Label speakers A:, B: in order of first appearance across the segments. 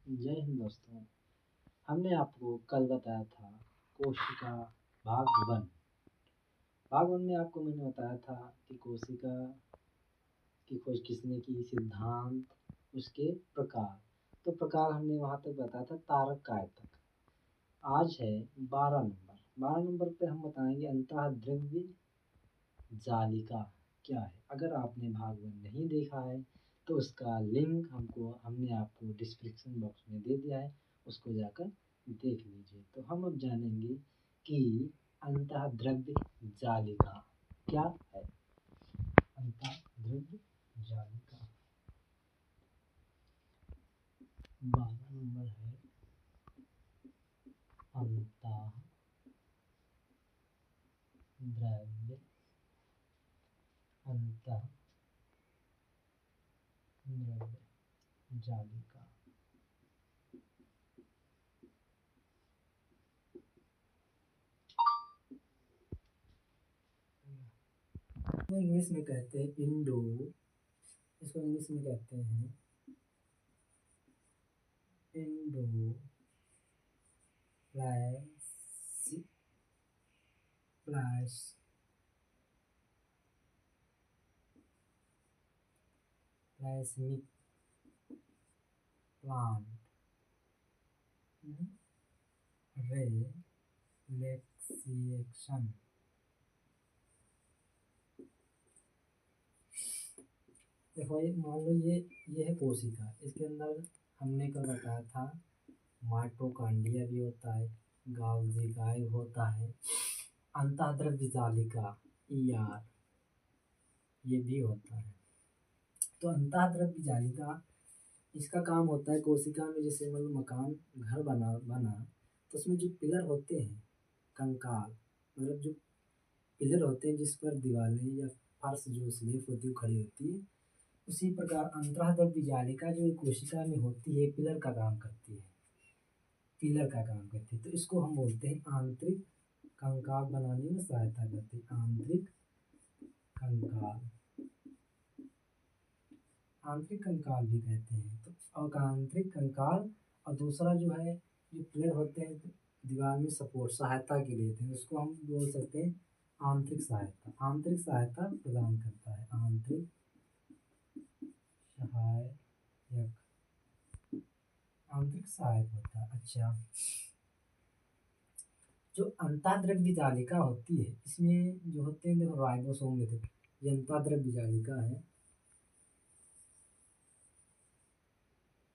A: जय हिंद दोस्तों। हमने आपको कल बताया था कोशिका भाग वन। भाग वन में आपको मैंने बताया था कि कोशिका की खोज किसने की, सिद्धांत, उसके प्रकार। तो प्रकार हमने वहाँ तक बताया था तारक काय तक। आज है 12 नंबर पे हम बताएंगे अंतःद्रव्य जालिका क्या है। अगर आपने भाग वन नहीं देखा है तो उसका लिंक हमने आपको डिस्क्रिप्शन बॉक्स में दे दिया है, उसको जाकर देख लीजिए। तो हम अब जानेंगे कि अंतःद्रव्य जालिका क्या है। अंतःद्रव्य जालिका 12 नंबर है अंतःद्रव्य जालिका। इंग्लिश में कहते हैं इसको इंग्लिश में कहते हैं इंडो प्लाज्मिक प्लांट रिलेक्सेशन। देखो मान लो ये है कोशिका। इसके अंदर हमने कल बताया था माइटोकॉन्ड्रिया भी होता है, गोल्गी होता है, अंतःद्रव्य जालिका ER ये भी होता है। तो अंतःद्रव्य जालिका इसका काम होता है कोशिका में, जैसे मतलब मकान घर बना तो उसमें जो पिलर होते हैं, कंकाल मतलब जो पिलर होते हैं जिस पर दीवारें या फर्श जो स्लेब होती है वो खड़ी होती है, उसी प्रकार अंतःद्रव्य जालिका जो कोशिका में होती है पिलर का काम करती है। तो इसको हम बोलते हैं आंतरिक कंकाल बनाने में सहायता करती है। आंतरिक कंकाल भी कहते हैं। तो आंतरिक कंकाल और दूसरा जो है जो पिलर होते हैं दीवार में सहायता के लिए थे, उसको हम बोल सकते हैं आंतरिक सहायता प्रदान करता है। आंतरिक सहायक होता है। अच्छा, जो अंतःद्रव्य जालिका होती है इसमें जो होते हैं, देखो राइबोसोम लेते हैं, ये अंतःद्रव्य जालिका है।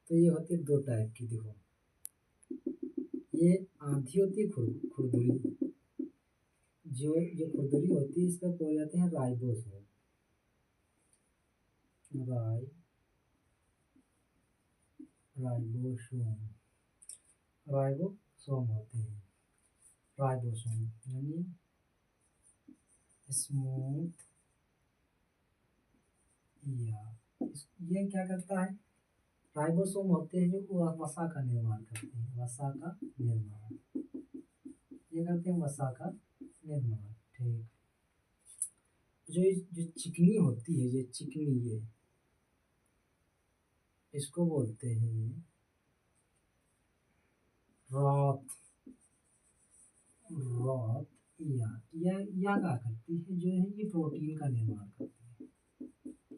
A: तो ये होती है दो टाइप की। देखो ये आधी होती है खुरदुरी, जो खुरदुरी होती है इस पर बोले जाते हैं राइबोसोम। राइबोसोम होते हैं। राइबोसोम यानी स्मूथ ये क्या करता है, राइबोसोम होते हैं जो वसा का निर्माण करते हैं। ये करते हैं वसा का निर्माण। ठीक, जो चिकनी होती है, ये इसको बोलते हैं रॉथ या क्या करती है, जो है ये प्रोटीन का निर्माण करती है।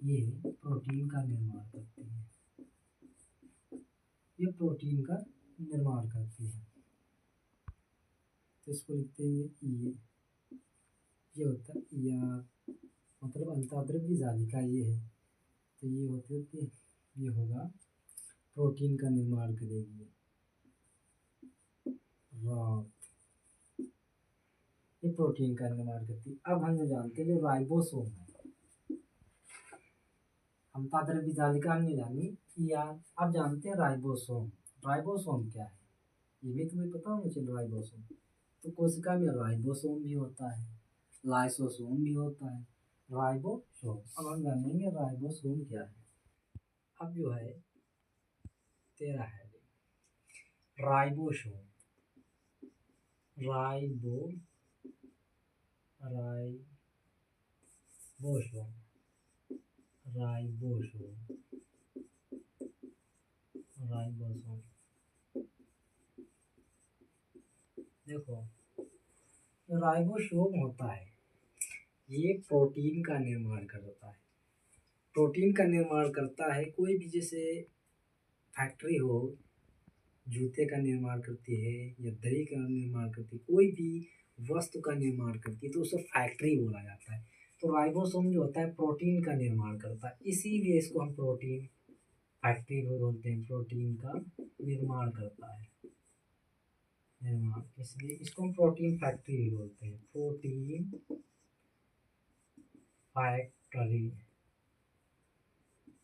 A: ये प्रोटीन का निर्माण करती है। तो इसको लिखते हैं ये होता है या मतलब अंतःद्रव्य जालिका ये है। तो ये होते हैं, ये होगा प्रोटीन का निर्माण करेगी रॉथ, ये प्रोटीन का निर्माण करती है। अब हम जानते हैं जो राइबोसोम है, अंतःद्रव्य जालिका हमने जानी या अब जानते हैं राइबोसोम। राइबोसोम क्या है ये भी तुम्हें पता होना चाहिए। राइबोसोम तो कोशिका में राइबोसोम भी होता है, लाइसोसोम भी होता है, राइबोसोम। अब हम जानेंगे राइबोसोम क्या है। अब जो है तेरा है राइबोसोम। राइबोसोम देखो, जो राइबोसोम होता है ये प्रोटीन का निर्माण करता है। प्रोटीन का निर्माण करता है। कोई भी जैसे फैक्ट्री हो, जूते का निर्माण करती है या दही का निर्माण करती है, कोई भी वस्तु का निर्माण करती है तो उसे फैक्ट्री बोला जाता है। तो राइबोसोम जो होता है प्रोटीन का निर्माण करता है, इसीलिए इसको हम प्रोटीन फैक्ट्री बोलते हैं। प्रोटीन का निर्माण करता है, निर्माण, इसलिए इसको हम प्रोटीन फैक्ट्री भी बोलते हैं। प्रोटीन फैक्ट्री,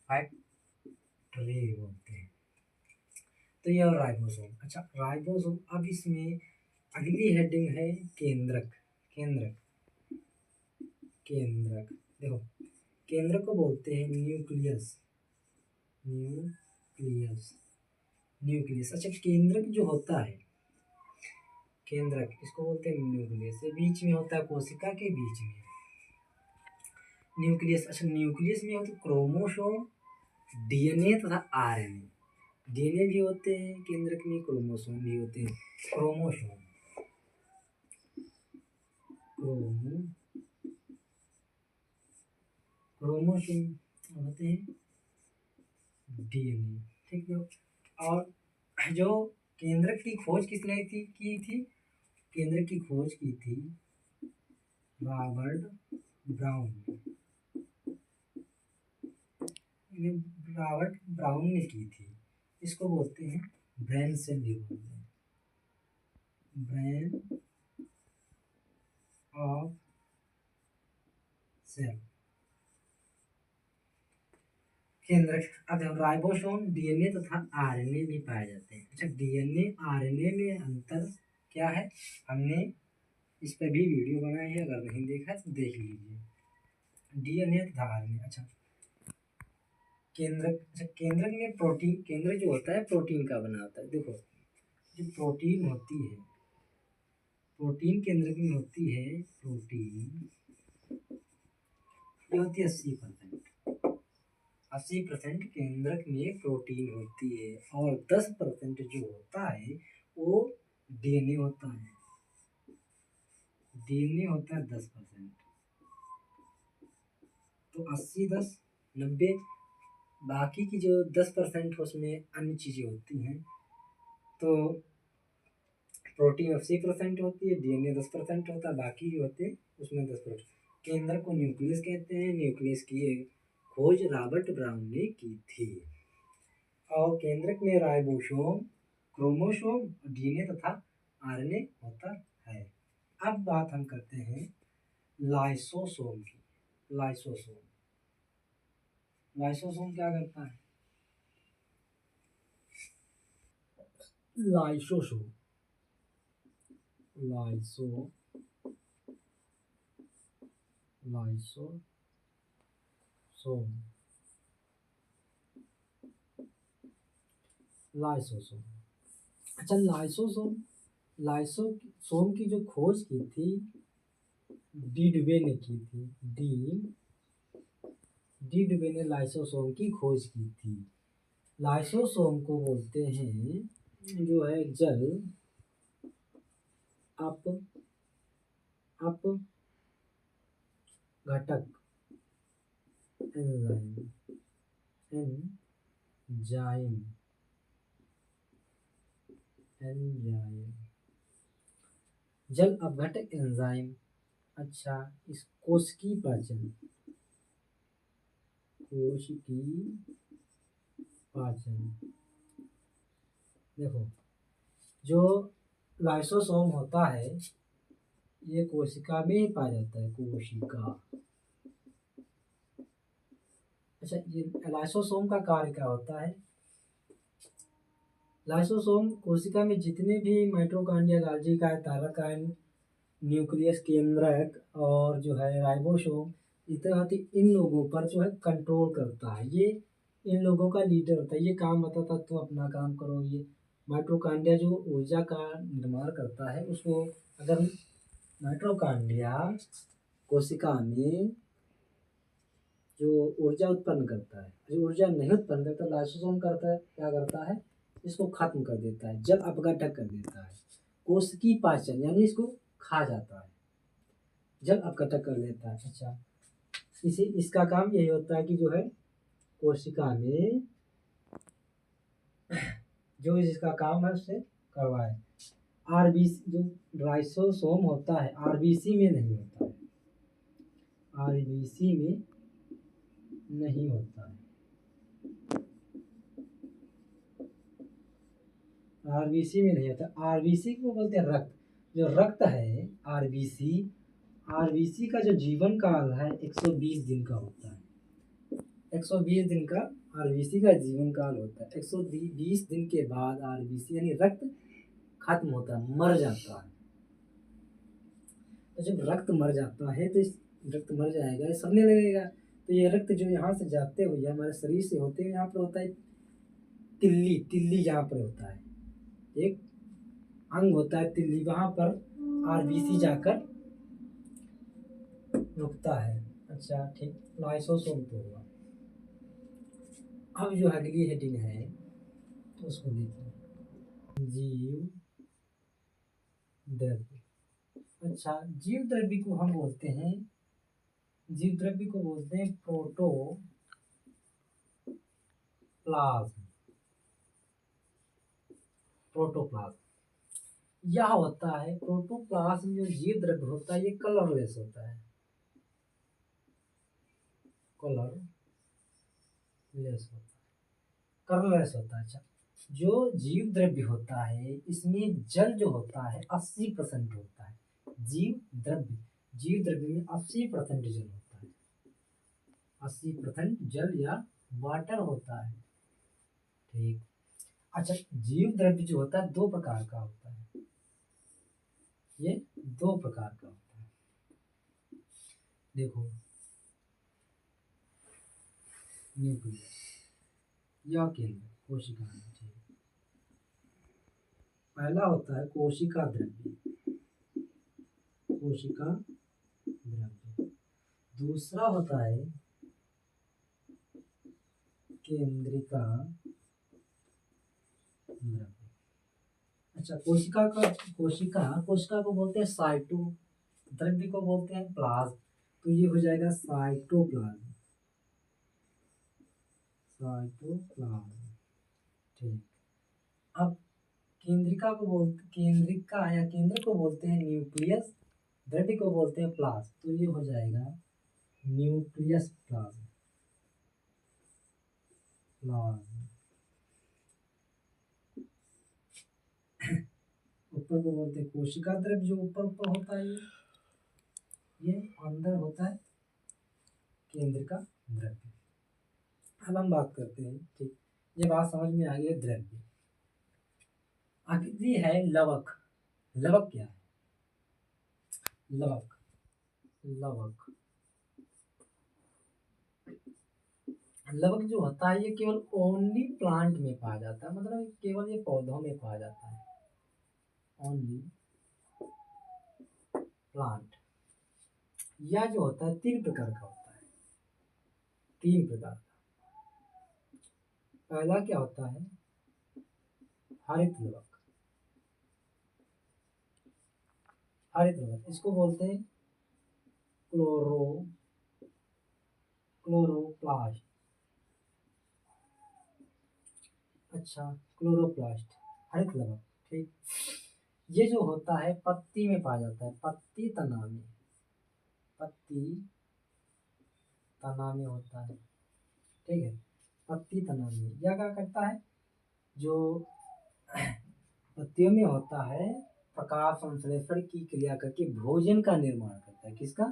A: फैक्ट्री बोलते हैं। तो यह राइबोसोम। अच्छा, राइबोसोम, अब इसमें अगली हेडिंग है केंद्रक। केंद्रक, केंद्रक, देखो केंद्रक को बोलते हैं न्यूक्लियस। Nucleus, nucleus. अच्छा, केंद्रक जो होता है, केंद्रक इसको बोलते हैं न्यूक्लियस। ये बीच में होता है, कोशिका के बीच में न्यूक्लियस। अच्छा, न्यूक्लियस में होते क्रोमोसोम, डीएनए तथा आरएनए। डीएनए भी होते हैं केंद्रक में, क्रोमोसोम भी होते हैं। क्रोमोसोम, क्रोमोसोम होते हैं डीएनए, ठीक है। और जो केंद्रक की खोज किसने की थी? केंद्रक की खोज की थी रॉबर्ट ब्राउन ने। रॉबर्ट ब्राउन ने की थी। इसको बोलते हैं ब्रेन सेल भी बोलते हैं, ब्रेन ऑफ सेल। केंद्रक। अब राइबोसोम डीएनए तथा आरएनए में पाए जाते हैं। अच्छा, डीएनए आरएनए में अंतर क्या है? हमने इस पर भी वीडियो बनाई है, अगर नहीं देखा तो देख लीजिए। डीएनए तथा आरएनए। अच्छा, केंद्रक। अच्छा, केंद्रक में प्रोटीन, केंद्रक जो होता है प्रोटीन का बना होता है। देखो, जो प्रोटीन होती है, प्रोटीन केंद्रक में होती है, प्रोटीन ये होती है 80%। 80% केंद्रक में प्रोटीन होती है और 10% जो होता है वो डीएनए होता है। डीएनए होता है 10%। तो 80, 10, 90, बाकी की जो 10% उसमें अन्य चीज़ें होती हैं। तो प्रोटीन 80% होती है, डीएनए 10% होता है, बाकी जो होते हैं उसमें 10%। केंद्रक को न्यूक्लियस कहते हैं। न्यूक्लियस की खोज रॉबर्ट ब्राउन ने की थी। और केंद्रक में राइबोसोम, क्रोमोसोम, डीएनए तथा आरएनए होता है। अब बात हम करते हैं लाइसोसोम की। लाइसोसोम, लाइसोसोम क्या करता है? Lysosome, lysosome, lysosome. अच्छा, लाइसोसोम, लाइसोसोम की जो खोज की थी डी डुबे ने की थी। डी डुबे ने लाइसोसोम की खोज की थी। लाइसोसोम को बोलते हैं जो है जल अप घटक एंजाइम, एंजाइम, जल अपघटक एंजाइम। अच्छा, इस कोशिकी पाचन, कोशिकी पाचन। देखो, जो लाइसोसोम होता है ये कोशिका में ही पाया जाता है, कोशिका। अच्छा, ये लाइसोसोम का कार्य क्या होता है? लाइसोसोम कोशिका में जितने भी माइटोकॉन्ड्रिया, गोल्गी काइल्ड, थाइलाकाइड, न्यूक्लियस, केंद्रक और जो है राइबोसोम, इन लोगों पर जो है कंट्रोल करता है। ये इन लोगों का लीडर होता है। ये काम बताता है, तुम अपना काम करो। ये माइटोकॉन्ड्रिया जो ऊर्जा का निर्माण करता है, उसको अगर माइटोकॉन्ड्रिया कोशिका में जो ऊर्जा उत्पन्न करता है, जो ऊर्जा नहीं उत्पन्न करता, लाइसोसोम करता है क्या करता है? इसको खत्म कर देता है, जल अपघटक कर देता है। कोशिकीय पाचन यानी इसको खा जाता है, जल अपघटन कर लेता है। अच्छा, इसका काम यही होता है कि जो है कोशिका में जो इसका काम है उससे करवाए। आरबीसी जो राइसोसोम होता है आरबीसी में नहीं होता है, आरबीसी में नहीं होता है, आरबीसी में नहीं होता। आरबीसी को बोलते हैं रक्त। जो रक्त है आरबीसी, आरबीसी का जो जीवन काल है 120 दिन का होता है। 120 दिन का आरबीसी का जीवन काल होता है। 120 दिन के बाद आरबीसी यानी रक्त खत्म होता है, मर जाता है। तो जब रक्त मर जाता है तो इस रक्त मर जाएगा, ये सड़ने लगेगा। तो ये रक्त जो यहाँ से जाते हुए हमारे शरीर से होते हुए यहाँ पर होता है तिल्ली, तिल्ली जहाँ पर होता है एक अंग होता है तिल्ली, वहाँ पर आरबीसी जाकर रुकता है। अच्छा ठीक, लाइसोसोम तो हुआ। अब जो अगली हेडिंग है उसको देखिए, जीव द्रव्य। अच्छा, जीव द्रव्य को हम बोलते हैं, जीव द्रव्य को बोलते हैं प्रोटोप्लाज्म। प्रोटोप्लाज्म यह होता है, प्रोटोप्लाज्म जो जीव द्रव्य होता है ये कलरलेस होता है, कलरलेस होता है, कलरलेस होता है। अच्छा, जो जीव द्रव्य होता है इसमें जल जो होता है 80% होता है। जीव द्रव्य, जीव द्रव्य में 80% जल होता है, 80% जल या वाटर होता है। ठीक। अच्छा, जीव द्रव्य जो होता है दो प्रकार का होता है, ये दो प्रकार का होता है। देखो, न्यूक्लियस या केंद्र कोशिका में। पहला होता है कोशिका द्रव्य, कोशिका द्रव्य। दूसरा होता है केंद्रिका द्रव्य। अच्छा, कोशिका को बोलते हैं साइटो, द्रव्य को बोलते हैं प्लाज्म। तो ये हो जाएगा साइटोप्लाज्म, साइटोप्लाज्म। ठीक। अब केंद्रिका या केंद्र को बोलते हैं न्यूक्लियस, द्रव्य को बोलते हैं प्लाज्म। तो ये हो जाएगा न्यूक्लियस प्लाज्म, ऊपर को बोलते हैं कोशिका द्रव्य, जो ऊपर ऊपर होता है ये अंदर होता है केंद्र का द्रव्य। अब हम बात करते हैं, ठीक, ये बात समझ में आ गई है द्रव्य। अगली है लवक। लवक क्या है? लवक, लवक, लवक जो होता है ये केवल ओनली प्लांट में पाया जाता है, मतलब केवल ये पौधों में पाया जाता है, ओनली प्लांट। यह जो होता है 3 प्रकार का होता है, 3 प्रकार का। पहला क्या होता है? हरित लवक, हरित लवक इसको बोलते हैं क्लोरोप्लास्ट। अच्छा, क्लोरोप्लास्ट, हरित लवक। ठीक, ये जो होता है पत्ती में पाया जाता है, पत्ती तना में, पत्ती तना में होता है। ठीक है, पत्ती तना में यह क्या करता है? जो पत्तियों में होता है प्रकाश संश्लेषण की क्रिया करके भोजन का निर्माण करता है। किसका?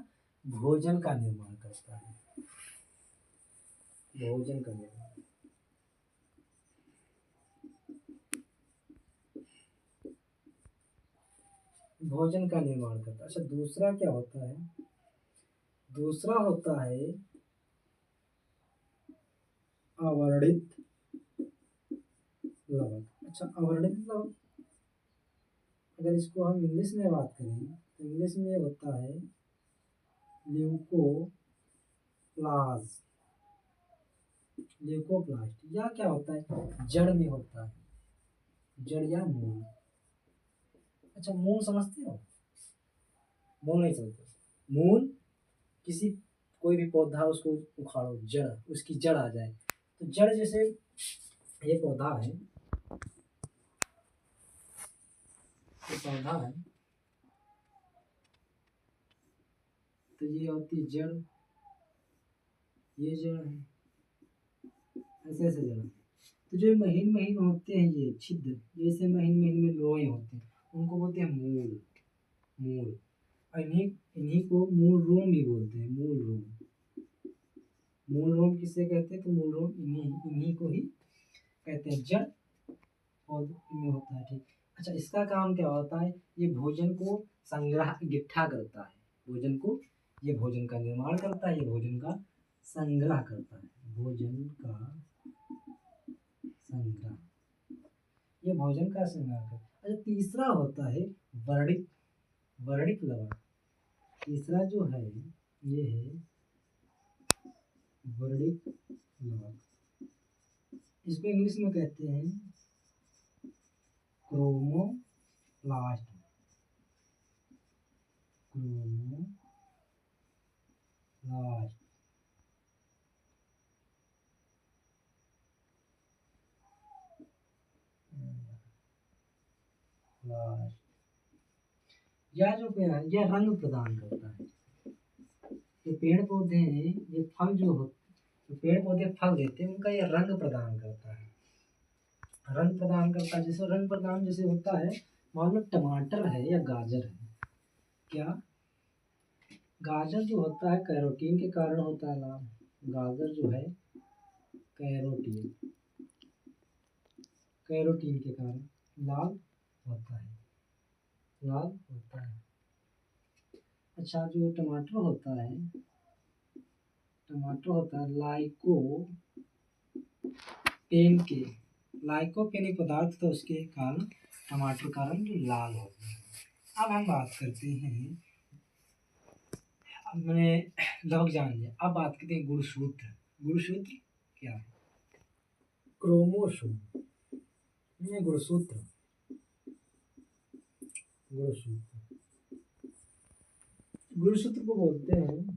A: भोजन का निर्माण करता है, भोजन का निर्माण। भोजन का निर्माण करता है। अच्छा, दूसरा क्या होता है? दूसरा होता है अवर्णित लवक। अच्छा, अवर्णित लवक अगर इसको हम इंग्लिश में बात करें तो इंग्लिश में होता है ल्यूकोप्लास्ट। ल्यूकोप्लास्ट यह क्या होता है? जड़ में होता है, जड़ या मूल। अच्छा, मूल समझते हो? मूल नहीं समझते? मूल किसी कोई भी पौधा उसको उखाड़ो, जड़, उसकी जड़ आ जाए तो जड़, जैसे ये पौधा है, ये पौधा है तो ये होती जड़, ये जड़ है, ऐसे ऐसे जड़। तो जो महीन महीन होते हैं ये छिद्र, जैसे महीन महीन में लोए होते हैं, उनको बोलते हैं मूल। मूल, और इन्हीं इन्हीं को मूल रोम भी बोलते हैं। मूल रोम, मूल रोम किसे कहते हैं? तो मूल रोम इन्हीं इन्हीं को ही कहते हैं, जड़ और इनमें होता है। ठीक। अच्छा, इसका काम क्या होता है? ये भोजन को संग्रह इकट्ठा करता है, भोजन को, ये भोजन का निर्माण करता है, ये भोजन का संग्रह करता है, भोजन का संग्रह, ये भोजन का संग्रह करता है। अच्छा, तीसरा होता है वर्णिक, वर्णिक लवण। तीसरा जो है ये है वर्णिक लवण, इसको इंग्लिश में कहते हैं क्रोमोप्लास्ट। क्रोमोप्लास्ट, यह जो पेड़ है यह रंग प्रदान करता है। ये पेड़ पौधे हैं, ये फल जो पेड़ पौधे फल देते हैं, उनका यह रंग प्रदान करता है, रंग प्रदान करता है। जैसे रंग प्रदान जैसे होता है, मान लो टमाटर है या गाजर है, क्या गाजर जो होता है कैरोटीन के कारण होता है लाल, गाजर जो है कैरोटीन, कैरोटीन के कारण लाल होता है, लाल होता है। अच्छा, जो टमाटर होता है, टमाटर होता है लाइकोपेन के, लाइकोपेन एक पदार्थ तो उसके कारण टमाटर का रंग लाल होता है। अब हम बात करते हैं, अब मैंने लगभग जान लिया, अब बात करते हैं गुणसूत्र। गुणसूत्र क्या है? क्रोमोसोम, ये गुणसूत्र, गुणसूत्र, गुणसूत्र को बोलते हैं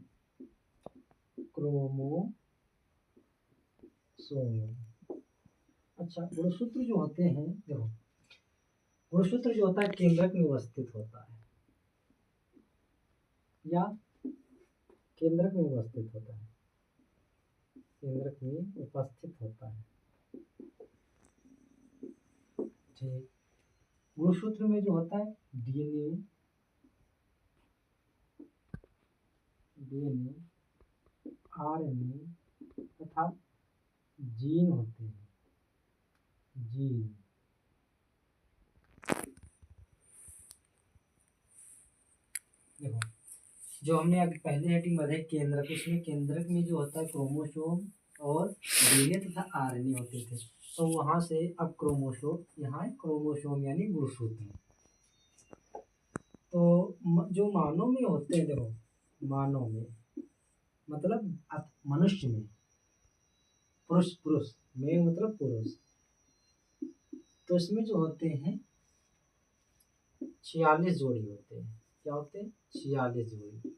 A: क्रोमोसोम। अच्छा, गुणसूत्र जो होते हैं, देखो गुणसूत्र जो होता है केंद्रक में उपस्थित होता है, या केंद्रक में उपस्थित होता है, केंद्रक में उपस्थित होता है। ठीक। गुणसूत्र में जो होता है डीएनए, डीएनए, आरएनए तथा जीन होते हैं, जीन। देखो, जो हमने अभी पहले हेडिंग में देखा केंद्रक, उसमें केंद्रक में जो होता है क्रोमोसोम और डीएनए तथा आरएनए होते थे, तो वहां से अब क्रोमोसोम, यहाँ क्रोमोसोम यानी गुणसूत्र। तो जो मानव में होते हैं, देखो मानव में मतलब मनुष्य में, पुरुष, पुरुष में मतलब पुरुष, तो इसमें जो होते हैं 46 जोड़ी होते हैं। क्या होते हैं? 46 जोड़ी,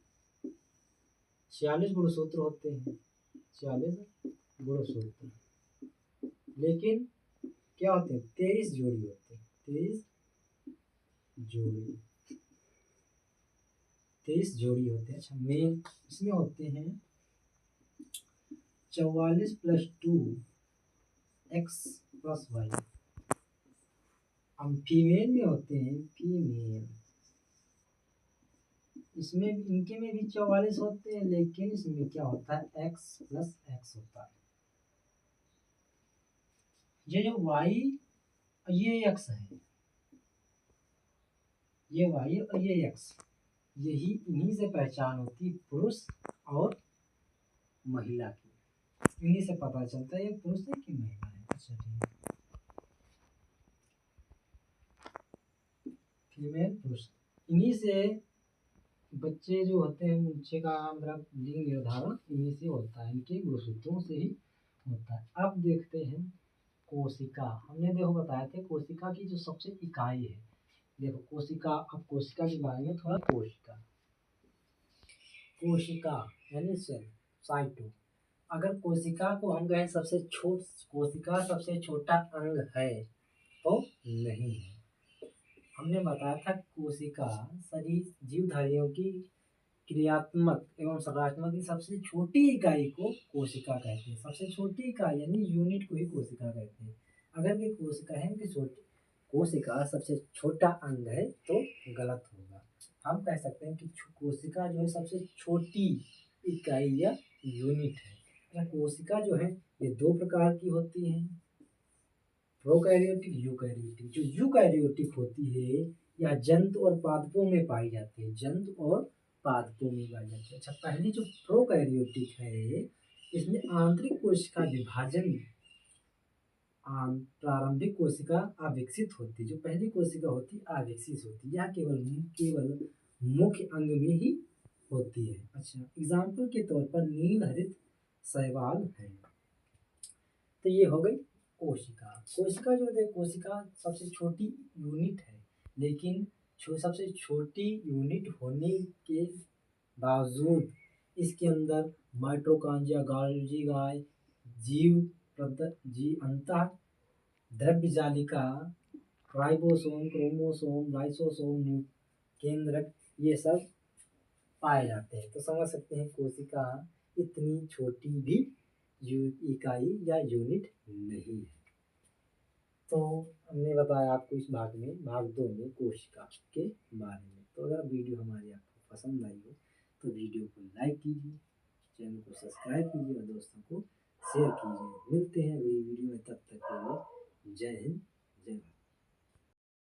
A: 46 गुणसूत्र होते हैं, 46 गुणसूत्र। लेकिन क्या होते हैं? 23 जोड़ी होते हैं, 23 जोड़ी, 23 जोड़ी होते हैं। अच्छा, मेल इसमें होते हैं 44 + 2 x + y। हम फीमेल में होते हैं, फीमेल, इसमें इनके में भी 44 होते हैं, लेकिन इसमें क्या होता है? x + x होता है। ये जो y, ये x है, ये y और ये x, यही इन्हीं से पहचान होती है पुरुष और महिला की, इन्हीं से पता चलता है ये पुरुष है कि महिला है। अच्छा, ठीक, फीमेल पुरुष, इन्हीं से बच्चे जो होते हैं बच्चे का मतलब लिंग निर्धारण इन्हीं से होता है, इनके गुणसूत्रों से ही होता है। अब देखते हैं कोशिका। हमने देखो बताया था कोशिका की जो सबसे इकाई है, देखो कोशिका, अब कोशिका के बारे में थोड़ा। कोशिका, कोशिका यानी सेल, साइटो। अगर कोशिका को हम कहें सबसे कोशिका सबसे छोटा अंग है तो नहीं है। हमने बताया था कोशिका शरीर जीवधारियों की क्रियात्मक एवं संरचनात्मक की सबसे छोटी इकाई को कोशिका कहते हैं। सबसे छोटी इकाई यानी यूनिट को ही कोशिका कहते हैं। अगर ये कोशिका है कि कोशिका सबसे छोटा अंग है तो गलत होगा। हम कह सकते हैं कि कोशिका जो है सबसे छोटी इकाई या यूनिट है। कोशिका जो है ये दो प्रकार की होती हैं, प्रोकैरियोटिक, यूकैरियोटिक। जो यूकैरियोटिक होती है या जंतु और पादपों में पाई जाती है, जंतु और पादपों में पाई जाती है। अच्छा, पहली जो प्रोकैरियोटिक है इसमें आंतरिक कोशिका विभाजन, प्रारंभिक कोशिका अविकसित होती है। जो पहली कोशिका होती है अविकसित होती है, यह केवल मुख्य अंग में ही होती है। अच्छा, एग्जाम्पल के तौर पर नील हरित शैवाल है। तो ये हो गई कोशिका। कोशिका जो है, कोशिका सबसे छोटी यूनिट है, लेकिन सबसे छोटी यूनिट होने के बावजूद इसके अंदर माइटोकॉन्ड्रिया, गोल्गी गाय, अंतः द्रव्य जालिका, राइबोसोम, क्रोमोसोम, लाइसोसोम, केंद्रक, ये सब पाए जाते हैं। तो समझ सकते हैं कोशिका इतनी छोटी भी इकाई या यूनिट नहीं है। तो हमने बताया आपको इस भाग में, भाग 2 में कोशिका के बारे में। तो अगर वीडियो हमारी आपको पसंद आई हो तो वीडियो को लाइक कीजिए, चैनल को सब्सक्राइब कीजिए और दोस्तों को शेयर कीजिए। मिलते हैं अगली वीडियो में, तब तक के लिए जय हिंद, जय भारत।